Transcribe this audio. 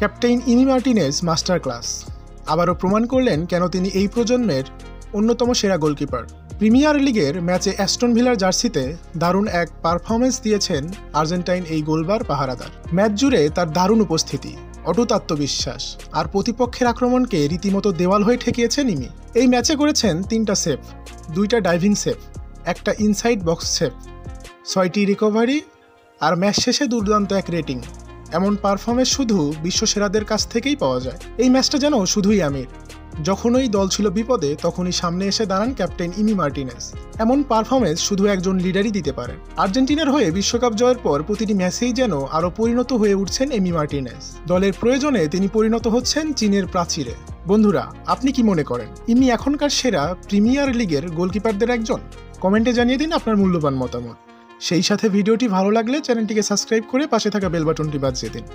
Captain ইমি Martinez master class আবারও প্রমাণ করলেন কেন তিনি এই প্রজন্মের অন্যতম সেরা গোলকিপার। প্রিমিয়ার লিগের ম্যাচে অ্যাস্টন ভিলার জার্সিতে দারুণ এক পারফরমেন্স দিয়েছেন আর্জেন্টাইন এই গোলবার পাহারাদার। ম্যাচ জুড়ে তার দারুণ উপস্থিতি, অটুট আত্মবিশ্বাস আর প্রতিপক্ষের আক্রমণকে রীতিমতো দেওয়াল হয়ে ঠেকিয়েছেন ইমি। এই ম্যাচে করেছেন 3টা সেভ, 2টা ডাইভিং সেভ, একটা ইনসাইড বক্স সেভ, 6টি রিকভারি আর ম্যাচ শেষে দুর্দান্ত এক রেটিং। এমন পারফরমেন্স শুধু বিশ্বসেরাদের কাছ থেকেই পাওয়া যায়। এই ম্যাচটা যেন শুধুই আমির। যখনই দল ছিল বিপদে তখনই সামনে এসে দাঁড়ান ক্যাপ্টেন ইমি মার্টিনেজ। এমন পারফরমেন্স শুধু একজন লিডারই দিতে পারেন। আর্জেন্টিনার হয়ে বিশ্বকাপ জয়ের পর প্রতিটি ম্যাচেই যেন আরও পরিণত হয়ে উঠছেন ইমি মার্টিনেজ। দলের প্রয়োজনে তিনি পরিণত হচ্ছেন চীনের প্রাচীরে। বন্ধুরা, আপনি কি মনে করেন ইমি এখনকার সেরা প্রিমিয়ার লিগের গোলকিপারদের একজন? কমেন্টে জানিয়ে দিন আপনার মূল্যবান মতামত। সেই সাথে ভিডিওটি ভালো লাগলে চ্যানেলটিকে সাবস্ক্রাইব করে পাশে থাকা বেল বাটনটি বাজিয়ে দিন।